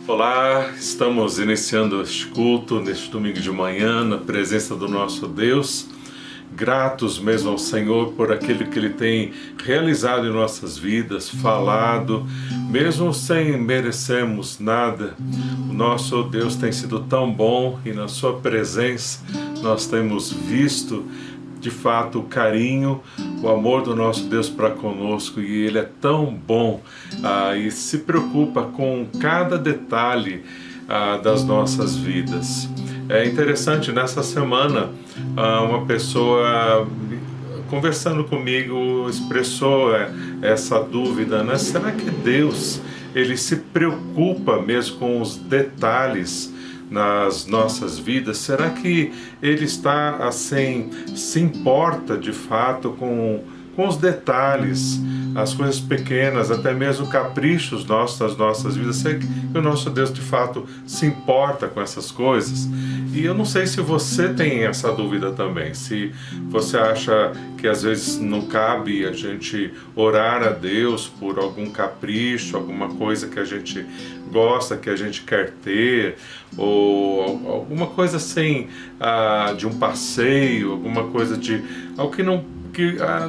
Olá, estamos iniciando este culto neste domingo de manhã, na presença do nosso Deus, gratos mesmo ao Senhor por aquilo que Ele tem realizado em nossas vidas, falado, mesmo sem merecermos nada. O nosso Deus tem sido tão bom e na Sua presença nós temos visto de fato o carinho, o amor do nosso Deus para conosco, e Ele é tão bom e se preocupa com cada detalhe das nossas vidas. É interessante, nessa semana uma pessoa conversando comigo expressou essa dúvida, né? Será que Deus Ele se preocupa mesmo com os detalhes nas nossas vidas? Será que Ele está assim, se importa de fato com os detalhes, as coisas pequenas, até mesmo caprichos nossos das nossas vidas? Será que o nosso Deus de fato se importa com essas coisas? E eu não sei se você tem essa dúvida também, se você acha que às vezes não cabe a gente orar a Deus por algum capricho, alguma coisa que a gente gosta, que a gente quer ter, ou alguma coisa assim, de um passeio, alguma coisa de algo que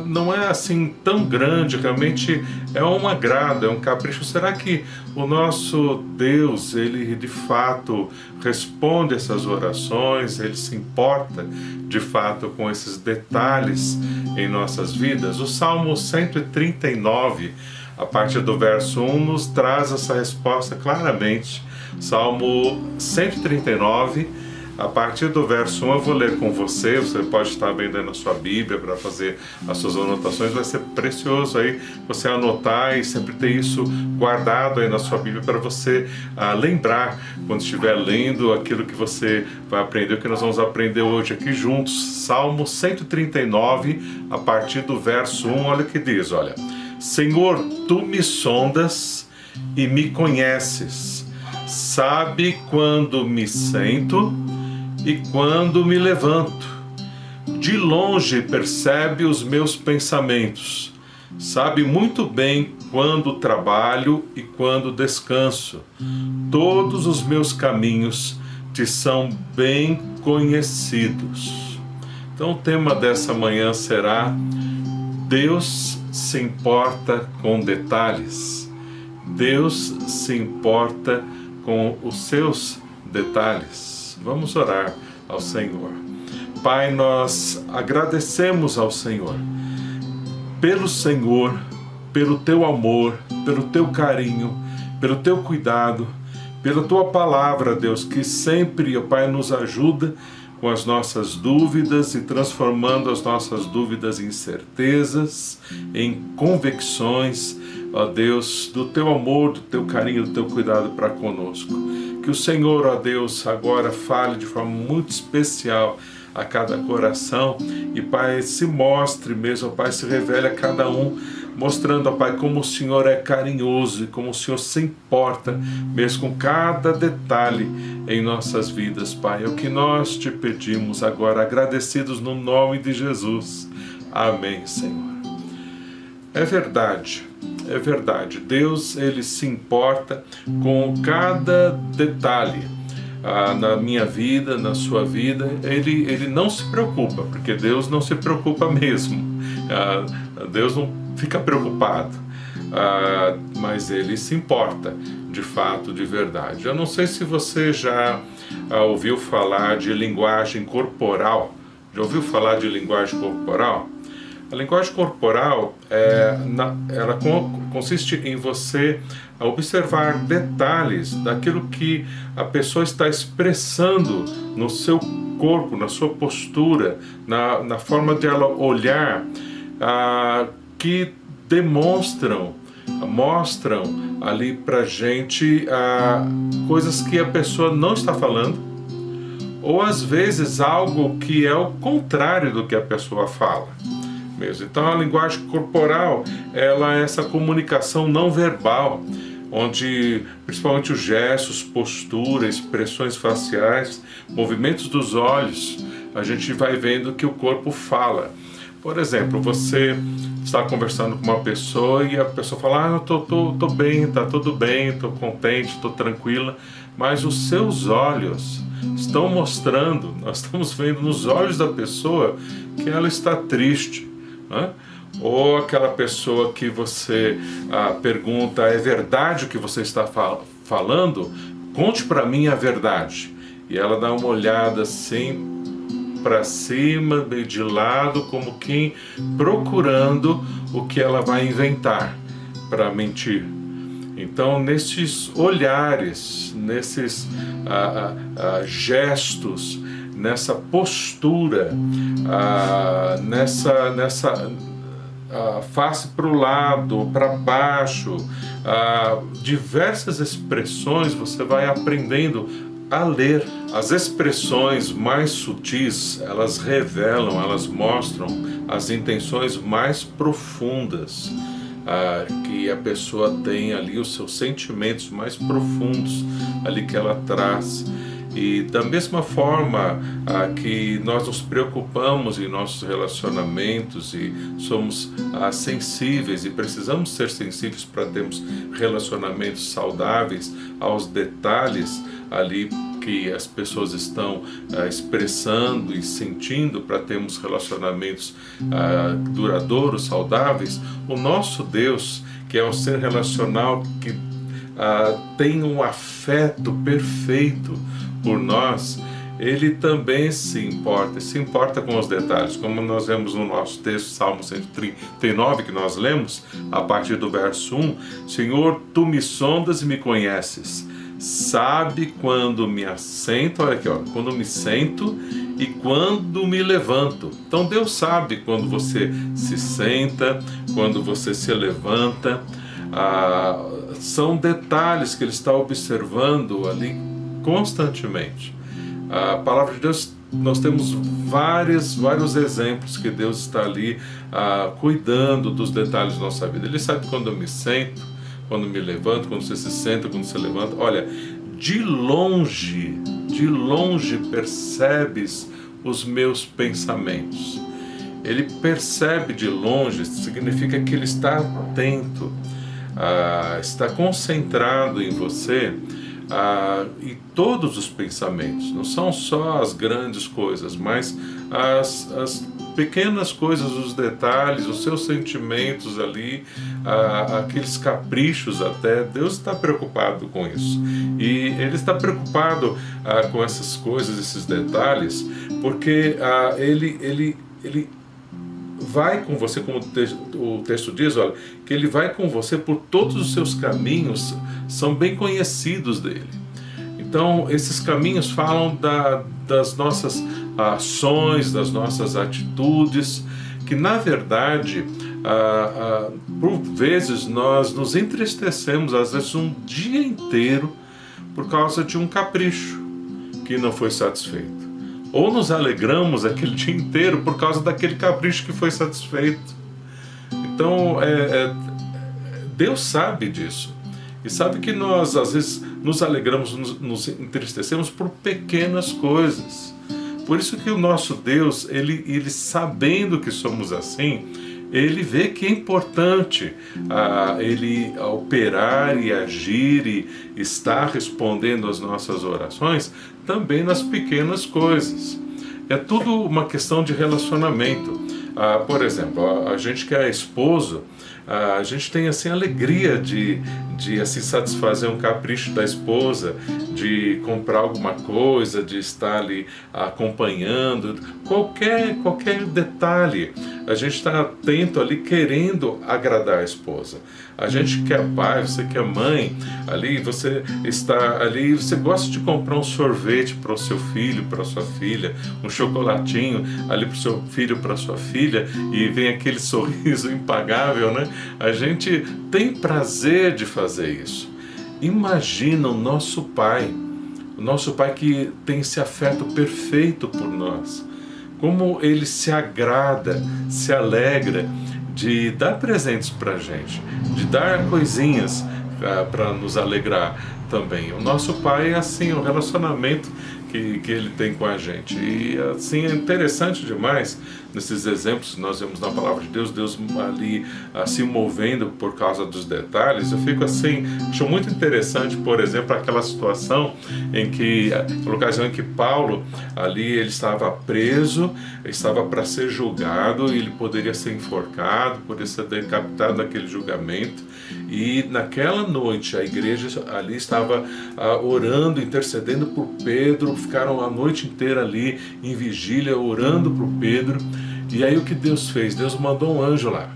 não é assim tão grande, realmente é um agrado, é um capricho. Será que o nosso Deus, Ele de fato responde essas orações? Ele se importa de fato com esses detalhes em nossas vidas? O Salmo 139, a partir do verso 1, nos traz essa resposta claramente. Salmo 139, a partir do verso 1, eu vou ler com você. Você pode estar vendo aí na sua Bíblia para fazer as suas anotações. Vai ser precioso aí você anotar e sempre ter isso guardado aí na sua Bíblia para você lembrar quando estiver lendo aquilo que você vai aprender, o que nós vamos aprender hoje aqui juntos. Salmo 139, a partir do verso 1, olha o que diz, olha: Senhor, Tu me sondas e me conheces, sabe quando me sento e quando me levanto. De longe percebe os meus pensamentos, sabe muito bem quando trabalho e quando descanso. Todos os meus caminhos te são bem conhecidos. Então o tema dessa manhã será: Deus se importa com detalhes. Deus se importa com os seus detalhes. Vamos orar ao Senhor. Pai, nós agradecemos ao Senhor, pelo Teu amor, pelo Teu carinho, pelo Teu cuidado, pela Tua palavra, Deus, que sempre, ó Pai, nos ajuda com as nossas dúvidas e transformando as nossas dúvidas em certezas, em convicções, ó Deus, do Teu amor, do Teu carinho, do Teu cuidado para conosco. Que o Senhor, ó Deus, agora fale de forma muito especial a cada coração e, Pai, se mostre mesmo, ó Pai, se revele a cada um, mostrando, ó Pai, como o Senhor é carinhoso e como o Senhor se importa mesmo com cada detalhe em nossas vidas, Pai. É o que nós te pedimos agora, agradecidos no nome de Jesus. Amém, Senhor. É verdade. Deus, Ele se importa com cada detalhe na minha vida, na sua vida. Ele não se preocupa, porque Deus não se preocupa mesmo. Deus não fica preocupado, mas Ele se importa, de fato, de verdade. Eu não sei se você já ouviu falar de linguagem corporal. Já ouviu falar de linguagem corporal? A linguagem corporal ela consiste em você observar detalhes daquilo que a pessoa está expressando no seu corpo, na sua postura, na forma de ela olhar, que mostram ali pra gente coisas que a pessoa não está falando, ou às vezes algo que é o contrário do que a pessoa fala mesmo. Então a linguagem corporal, ela é essa comunicação não verbal, onde principalmente os gestos, postura, expressões faciais, movimentos dos olhos, a gente vai vendo que o corpo fala. Por exemplo, você está está conversando com uma pessoa e a pessoa fala, eu tô bem, tá tudo bem, tô contente, tô tranquila, mas os seus olhos estão mostrando, nós estamos vendo nos olhos da pessoa que ela está triste, né? Ou aquela pessoa que você pergunta, é verdade o que você está falando? Conte para mim a verdade. E ela dá uma olhada assim para cima, meio de lado, como quem procurando o que ela vai inventar para mentir. Então, nesses olhares, nesses gestos, nessa postura, nessa face para o lado, para baixo, diversas expressões você vai aprendendo a ler. As expressões mais sutis, elas revelam, elas mostram as intenções mais profundas que a pessoa tem ali, os seus sentimentos mais profundos ali que ela traz. E da mesma forma que nós nos preocupamos em nossos relacionamentos e somos sensíveis e precisamos ser sensíveis para termos relacionamentos saudáveis aos detalhes ali que as pessoas estão expressando e sentindo para termos relacionamentos duradouros, saudáveis, o nosso Deus, que é um ser relacional que tem um afeto perfeito por nós, ele também se importa com os detalhes, como nós vemos no nosso texto, Salmo 139, que nós lemos, a partir do verso 1, Senhor, Tu me sondas e me conheces, sabe quando me assento, olha aqui, quando me sento e quando me levanto. Então Deus sabe quando você se senta, quando você se levanta, são detalhes que Ele está observando ali constantemente. A palavra de Deus, nós temos vários exemplos que Deus está ali cuidando dos detalhes da nossa vida. Ele sabe quando eu me sento, quando me levanto, quando você se senta, quando você levanta. Olha, de longe percebes os meus pensamentos. Ele percebe de longe, significa que ele está atento, está concentrado em você, e todos os pensamentos, não são só as grandes coisas, mas as pequenas coisas, os detalhes, os seus sentimentos ali, aqueles caprichos até. Deus está preocupado com isso, e Ele está preocupado com essas coisas, esses detalhes, porque Ele vai com você, como o texto diz, olha, que Ele vai com você por todos os seus caminhos, são bem conhecidos dEle. Então, esses caminhos falam das nossas ações, das nossas atitudes, que na verdade, por vezes nós nos entristecemos, às vezes um dia inteiro, por causa de um capricho que não foi satisfeito. Ou nos alegramos aquele dia inteiro por causa daquele capricho que foi satisfeito. Então, Deus sabe disso. E sabe que nós, às vezes, nos alegramos, nos entristecemos por pequenas coisas. Por isso que o nosso Deus, ele sabendo que somos assim, Ele vê que é importante Ele operar e agir e estar respondendo às nossas orações também nas pequenas coisas. É tudo uma questão de relacionamento. Por exemplo, a gente que é esposo, a gente tem assim alegria de assim, satisfazer um capricho da esposa, de comprar alguma coisa, de estar ali acompanhando, qualquer detalhe. A gente está atento ali, querendo agradar a esposa. A gente que é pai, você que é mãe, ali você está ali, você gosta de comprar um sorvete para o seu filho, para a sua filha, um chocolatinho ali para o seu filho, para a sua filha, e vem aquele sorriso impagável, né? A gente tem prazer de fazer isso. Imagina o nosso Pai que tem esse afeto perfeito por nós, como Ele se agrada, se alegra de dar presentes para a gente, de dar coisinhas para nos alegrar, também. O nosso Pai é assim, o relacionamento que Ele tem com a gente. E assim, é interessante demais nesses exemplos que nós vemos na Palavra de Deus, Deus ali se movendo por causa dos detalhes. Eu fico assim, acho muito interessante, por exemplo, aquela situação em que, na ocasião em que Paulo ali, ele estava preso, estava para ser julgado, e ele poderia ser enforcado, poderia ser decapitado naquele julgamento. E naquela noite a igreja ali estava orando, intercedendo por Pedro, ficaram a noite inteira ali em vigília orando por Pedro. E aí o que Deus fez? Deus mandou um anjo lá.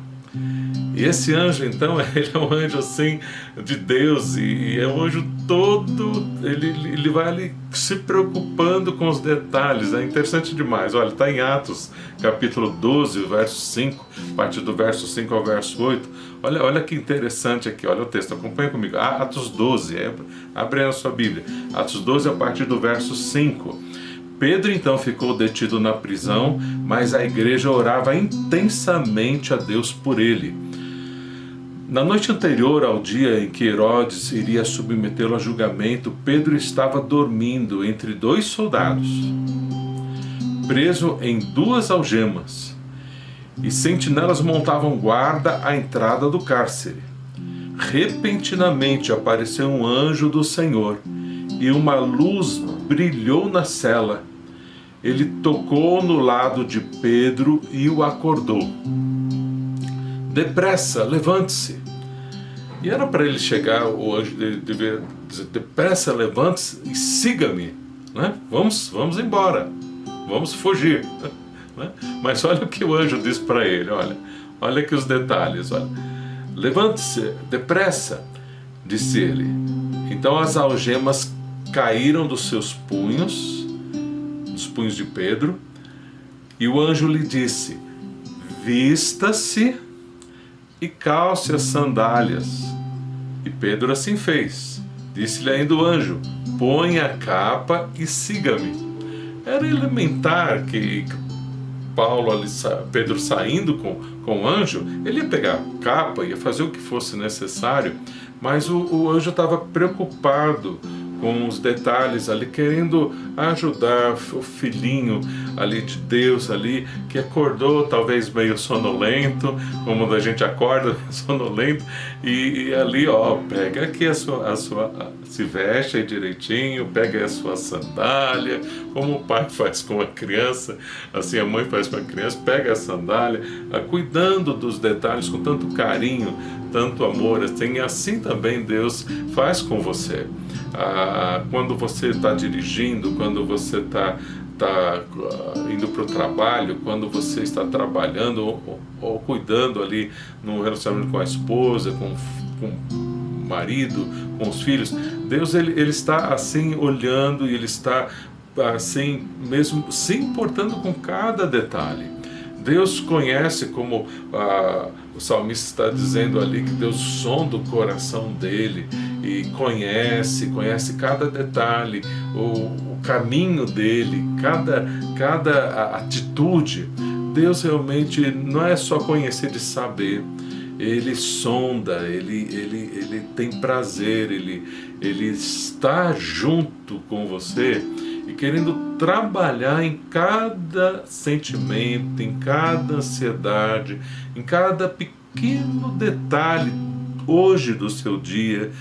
E esse anjo, então, ele é um anjo assim de Deus, e é um anjo todo, ele vai ali se preocupando com os detalhes. É interessante demais. Olha, está em Atos, capítulo 12, verso 5, a partir do verso 5 ao verso 8. Olha que interessante aqui, olha o texto, acompanha comigo. Atos 12, abre a sua Bíblia. Atos 12, a partir do verso 5. Pedro então ficou detido na prisão, mas a igreja orava intensamente a Deus por ele. Na noite anterior ao dia em que Herodes iria submetê-lo a julgamento, Pedro estava dormindo entre 2 soldados, preso em 2 algemas, e sentinelas montavam guarda à entrada do cárcere. Repentinamente apareceu um anjo do Senhor, e uma luz brilhou na cela. Ele tocou no lado de Pedro e o acordou. Depressa, levante-se. E era para ele chegar, o anjo devia dizer, depressa, levante-se e siga-me, né? Vamos embora, vamos fugir, né? Mas olha o que o anjo diz para ele, olha aqui os detalhes, olha. Levante-se, depressa, disse ele. Então as algemas caíram dos seus punhos, dos punhos de Pedro, e o anjo lhe disse, vista-se e calce as sandálias. E Pedro assim fez. Disse-lhe ainda o anjo, põe a capa e siga-me. Era elementar que Pedro saindo com o anjo, ele ia pegar a capa, ia fazer o que fosse necessário, mas o anjo estava preocupado com os detalhes ali, querendo ajudar o filhinho ali de Deus ali, que acordou talvez meio sonolento, como a gente acorda sonolento, e ali pega aqui a sua se veste aí direitinho, pega a sua sandália, como o pai faz com a criança, assim a mãe faz com a criança, pega a sandália, cuidando dos detalhes com tanto carinho, tanto amor, assim também Deus faz com você. Quando você está dirigindo, quando você está indo para o trabalho, quando você está trabalhando ou cuidando ali no relacionamento com a esposa, com o marido, com os filhos, Deus ele está assim olhando, e ele está assim mesmo se importando com cada detalhe. Deus conhece, como o salmista está dizendo ali, que Deus sonda o coração dele e conhece cada detalhe, o caminho dele, cada atitude. Deus realmente não é só conhecer de saber, ele sonda, ele tem prazer, ele está junto com você e querendo trabalhar em cada sentimento, em cada ansiedade, em cada pequeno detalhe hoje do seu dia,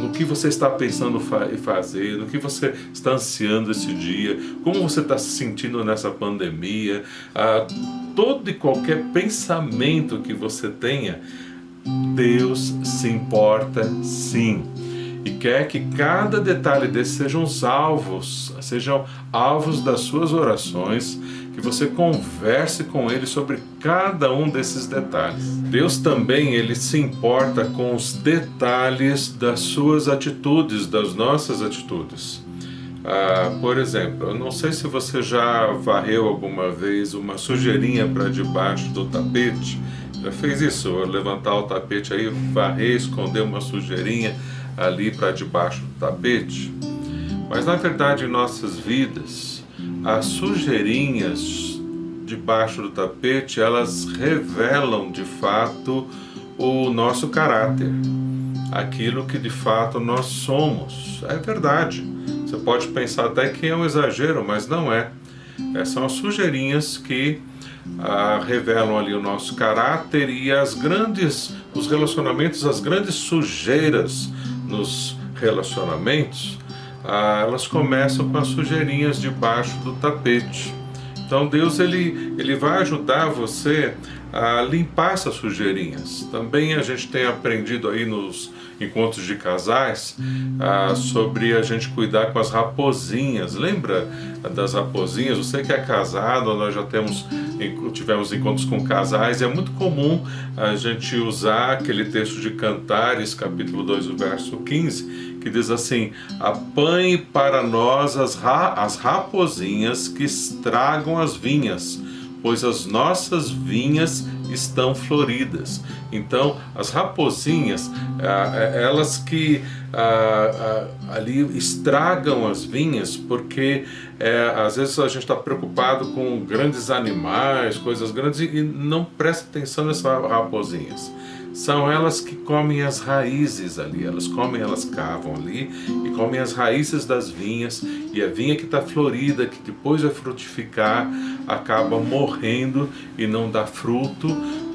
no que você está pensando em fazer, no que você está ansiando esse dia, como você está se sentindo nessa pandemia, todo e qualquer pensamento que você tenha, Deus se importa sim. E quer que cada detalhe desses sejam alvos das suas orações, que você converse com Ele sobre cada um desses detalhes. Deus também, Ele se importa com os detalhes das suas atitudes, das nossas atitudes. Por exemplo, eu não sei se você já varreu alguma vez uma sujeirinha para debaixo do tapete. Já fez isso? Levantar o tapete aí, varrer, esconder uma sujeirinha ali para debaixo do tapete. Mas na verdade em nossas vidas, as sujeirinhas debaixo do tapete, elas revelam de fato o nosso caráter. aquilo que de fato nós somos. É verdade. Você pode pensar até que é um exagero, mas não é. São as sujeirinhas que revelam ali o nosso caráter, e os relacionamentos, as grandes sujeiras nos relacionamentos, elas começam com as sujeirinhas debaixo do tapete. Então Deus ele vai ajudar você a limpar essas sujeirinhas. Também a gente tem aprendido aí nos encontros de casais sobre a gente cuidar com as raposinhas. Lembra das raposinhas? Você que é casado, nós já tivemos encontros com casais, e é muito comum a gente usar aquele texto de Cantares, capítulo 2, o verso 15, que diz assim: apanhe para nós as raposinhas que estragam as vinhas, pois as nossas vinhas estão floridas. Então, as raposinhas, elas que ali estragam as vinhas, porque às vezes a gente está preocupado com grandes animais, coisas grandes, e não presta atenção nessas raposinhas. São elas que comem as raízes ali, elas cavam ali e comem as raízes das vinhas, e a vinha que está florida, que depois vai frutificar, acaba morrendo e não dá fruto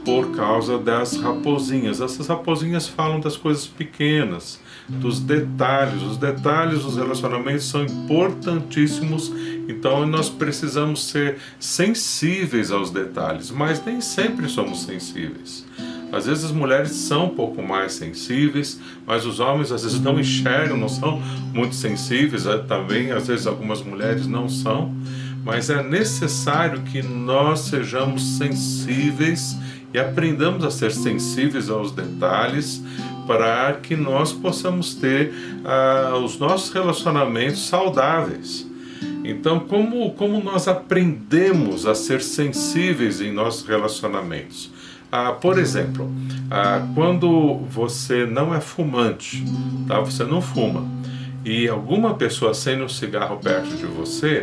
por causa das raposinhas. Essas raposinhas falam das coisas pequenas, dos detalhes. Os detalhes dos relacionamentos são importantíssimos, então nós precisamos ser sensíveis aos detalhes, mas nem sempre somos sensíveis. Às vezes as mulheres são um pouco mais sensíveis, mas os homens às vezes não enxergam, não são muito sensíveis. Também às vezes algumas mulheres não são, mas é necessário que nós sejamos sensíveis e aprendamos a ser sensíveis aos detalhes, para que nós possamos ter os nossos relacionamentos saudáveis. Então, como nós aprendemos a ser sensíveis em nossos relacionamentos? Por exemplo, quando você não é fumante, tá? Você não fuma, e alguma pessoa acende um cigarro perto de você,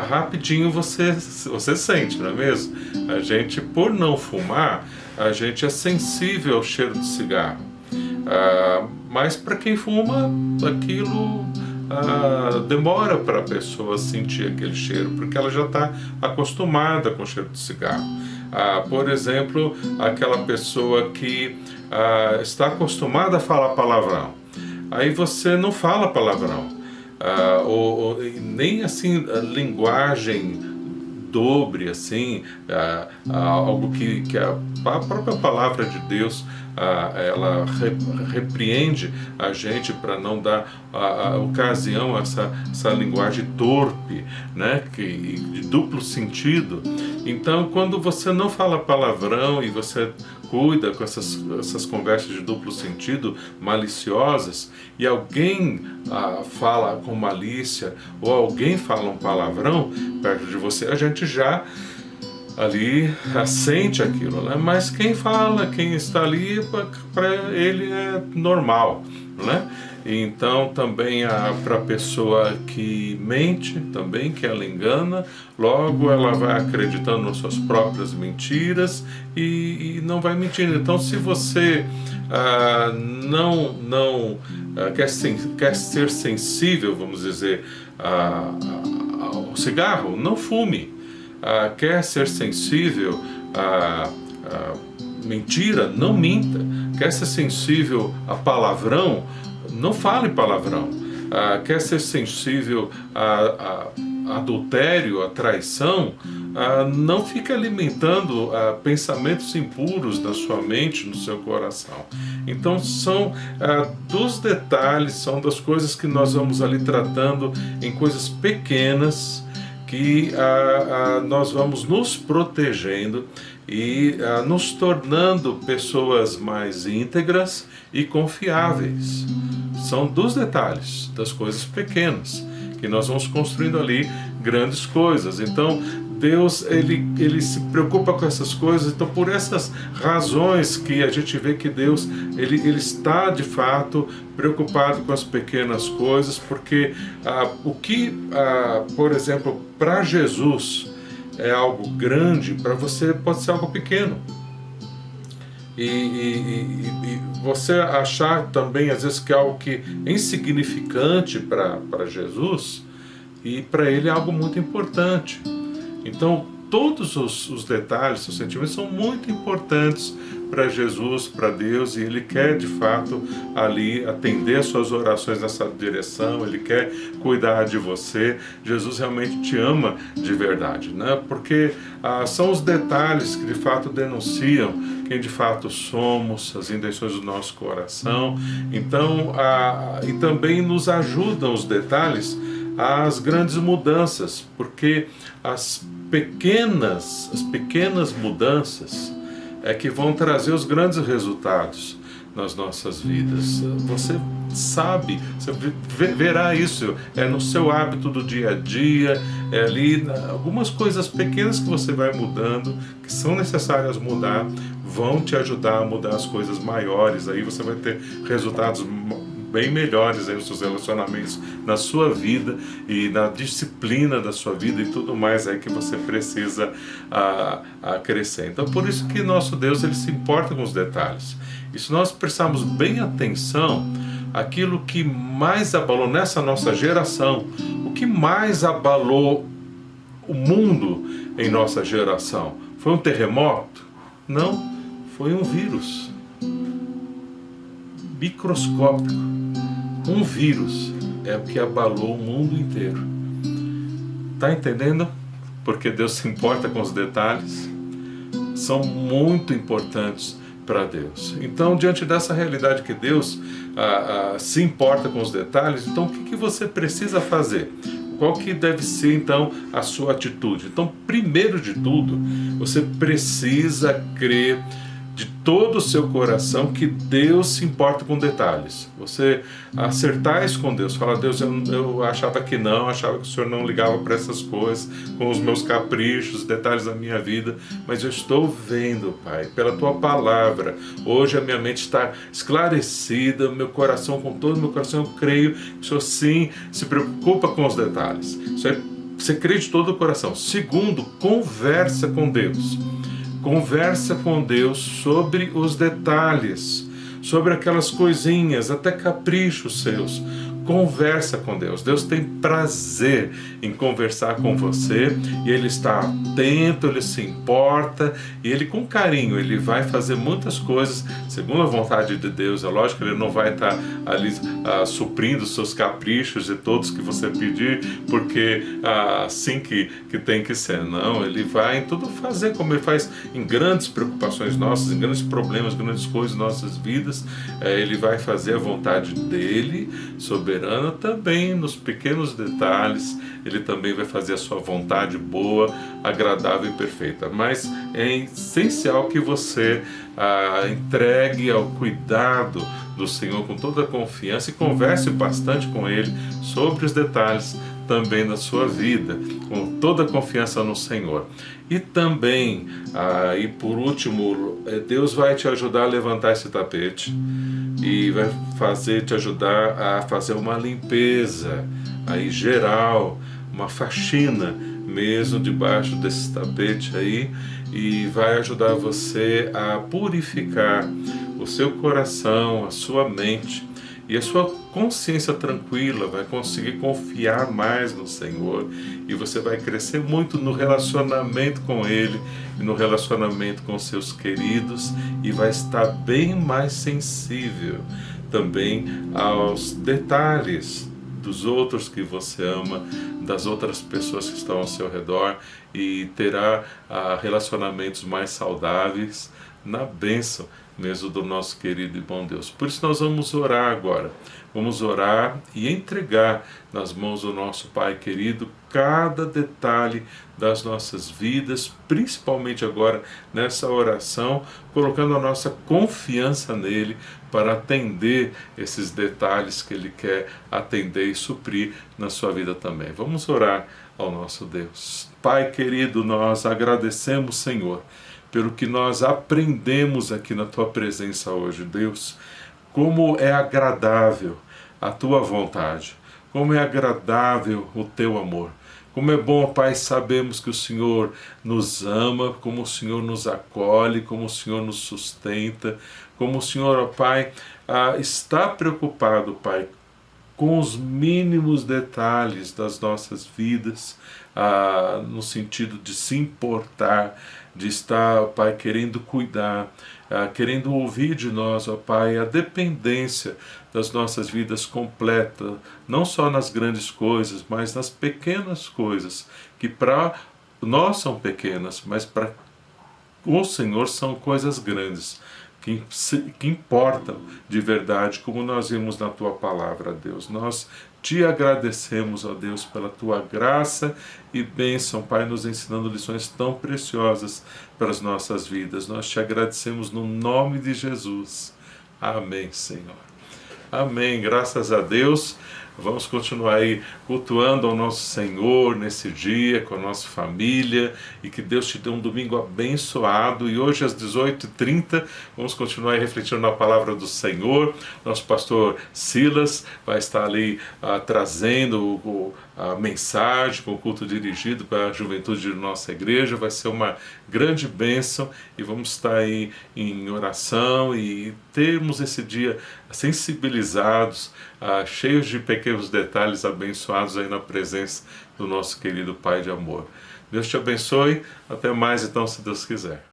rapidinho você sente, não é mesmo? A gente, por não fumar, a gente é sensível ao cheiro de cigarro. Mas para quem fuma, aquilo demora para a pessoa sentir aquele cheiro, porque ela já está acostumada com o cheiro de cigarro. Por exemplo, aquela pessoa que está acostumada a falar palavrão, aí você não fala palavrão, ou nem assim linguagem dobre, assim, algo que a própria palavra de Deus ela repreende a gente para não dar ocasião a essa linguagem torpe, né, de duplo sentido. Então, quando você não fala palavrão e você cuida com essas conversas de duplo sentido, maliciosas, e alguém fala com malícia, ou alguém fala um palavrão perto de você, a gente já ali sente aquilo, né? Mas quem fala, quem está ali, para ele é normal, né? Então também para a pessoa que mente, também que ela engana, logo ela vai acreditando nas suas próprias mentiras e não vai mentindo. Então, se você não quer ser sensível, vamos dizer, ao cigarro, não fume. Quer ser sensível à mentira, não minta. Quer ser sensível a palavrão, não fale palavrão. Quer ser sensível a adultério, a traição, não fique alimentando pensamentos impuros na sua mente, no seu coração. Então são dos detalhes, são das coisas que nós vamos ali tratando em coisas pequenas, que nós vamos nos protegendo e nos tornando pessoas mais íntegras e confiáveis. São dos detalhes, das coisas pequenas, que nós vamos construindo ali grandes coisas. Então, Deus, ele se preocupa com essas coisas. Então, por essas razões que a gente vê que Deus, ele está de fato preocupado com as pequenas coisas, porque o que, por exemplo, para Jesus é algo grande, para você pode ser algo pequeno. E você achar também, às vezes, que é algo que é insignificante para Jesus, e para ele é algo muito importante. Então, todos os detalhes, os sentimentos são muito importantes para Jesus, para Deus, e Ele quer de fato ali atender as suas orações nessa direção, Ele quer cuidar de você. Jesus realmente te ama de verdade, né? Porque são os detalhes que de fato denunciam quem de fato somos, as intenções do nosso coração. Então, e também nos ajudam os detalhes às grandes mudanças, porque as pequenas mudanças é que vão trazer os grandes resultados nas nossas vidas. Você sabe, você verá isso, é no seu hábito do dia a dia, é ali algumas coisas pequenas que você vai mudando, que são necessárias mudar, vão te ajudar a mudar as coisas maiores. Aí você vai ter resultados bem melhores aí nos seus relacionamentos, na sua vida e na disciplina da sua vida e tudo mais aí que você precisa crescer. Então, por isso que nosso Deus, ele se importa com os detalhes. E se nós prestarmos bem atenção, aquilo que mais abalou nessa nossa geração, o que mais abalou o mundo em nossa geração, foi um terremoto? Não, foi um vírus microscópico. Um vírus é o que abalou o mundo inteiro. Tá entendendo? Porque Deus se importa com os detalhes. São muito importantes para Deus. Então, diante dessa realidade que Deus se importa com os detalhes, então o que você precisa fazer? Qual que deve ser, então, a sua atitude? Então, primeiro de tudo, você precisa crer de todo o seu coração que Deus se importa com detalhes. Você acertar isso com Deus, falar: Deus, eu achava que não, achava que o Senhor não ligava para essas coisas, com os meus caprichos, detalhes da minha vida, mas eu estou vendo, Pai, pela Tua palavra, hoje a minha mente está esclarecida, meu coração, com todo o meu coração, eu creio que o Senhor sim se preocupa com os detalhes. Você crê de todo o coração. Segundo, conversa com Deus. Conversa com Deus sobre os detalhes, sobre aquelas coisinhas, até caprichos seus. Conversa com Deus. Deus tem prazer em conversar com você, e Ele está atento, Ele se importa, e Ele, com carinho, Ele vai fazer muitas coisas segundo a vontade de Deus. É lógico que Ele não vai estar ali suprindo os seus caprichos e todos que você pedir, porque assim que tem que ser. Não, Ele vai em tudo fazer como Ele faz em grandes preocupações nossas, em grandes problemas, grandes coisas em nossas vidas. Ele vai fazer a vontade dEle, soberana, também nos pequenos detalhes. Ele também vai fazer a sua vontade boa, agradável e perfeita. Mas é essencial que você entregue ao cuidado do Senhor com toda a confiança e converse bastante com Ele sobre os detalhes também da sua vida, com toda a confiança no Senhor. E também, e por último, Deus vai te ajudar a levantar esse tapete e vai te ajudar a fazer uma limpeza aí geral, uma faxina mesmo debaixo desse tapete aí, e vai ajudar você a purificar o seu coração, a sua mente, e a sua consciência tranquila, vai conseguir confiar mais no Senhor, e você vai crescer muito no relacionamento com Ele e no relacionamento com seus queridos, e vai estar bem mais sensível também aos detalhes dos outros que você ama, das outras pessoas que estão ao seu redor, e terá relacionamentos mais saudáveis na bênção mesmo do nosso querido e bom Deus. Por isso nós vamos orar agora. Vamos orar e entregar nas mãos do nosso Pai querido cada detalhe das nossas vidas, principalmente agora nessa oração, colocando a nossa confiança nele para atender esses detalhes que Ele quer atender e suprir na sua vida também. Vamos orar ao nosso Deus. Pai querido, nós agradecemos, Senhor, pelo que nós aprendemos aqui na Tua presença hoje, Deus. Como é agradável a Tua vontade, como é agradável o Teu amor. Como é bom, ó Pai, sabemos que o Senhor nos ama, como o Senhor nos acolhe, como o Senhor nos sustenta, como o Senhor, ó Pai, está preocupado, Pai, com os mínimos detalhes das nossas vidas, no sentido de se importar, de estar, ó Pai, querendo cuidar, querendo ouvir de nós, ó Pai, a dependência das nossas vidas completa, não só nas grandes coisas, mas nas pequenas coisas, que para nós são pequenas, mas para o Senhor são coisas grandes, que importam de verdade, como nós vimos na Tua Palavra, Deus. Nós te agradecemos, ó Deus, pela Tua graça e bênção, Pai, nos ensinando lições tão preciosas para as nossas vidas. Nós te agradecemos no nome de Jesus. Amém, Senhor. Amém, graças a Deus. Vamos continuar aí cultuando ao nosso Senhor nesse dia, com a nossa família, e que Deus te dê um domingo abençoado. E hoje às 18h30 vamos continuar aí refletindo na palavra do Senhor. Nosso pastor Silas vai estar ali trazendo a mensagem com o culto dirigido para a juventude de nossa igreja. Vai ser uma grande bênção e vamos estar aí em oração e termos esse dia sensibilizados, cheios de pequenos detalhes abençoados aí na presença do nosso querido Pai de amor. Deus te abençoe, até mais então, se Deus quiser.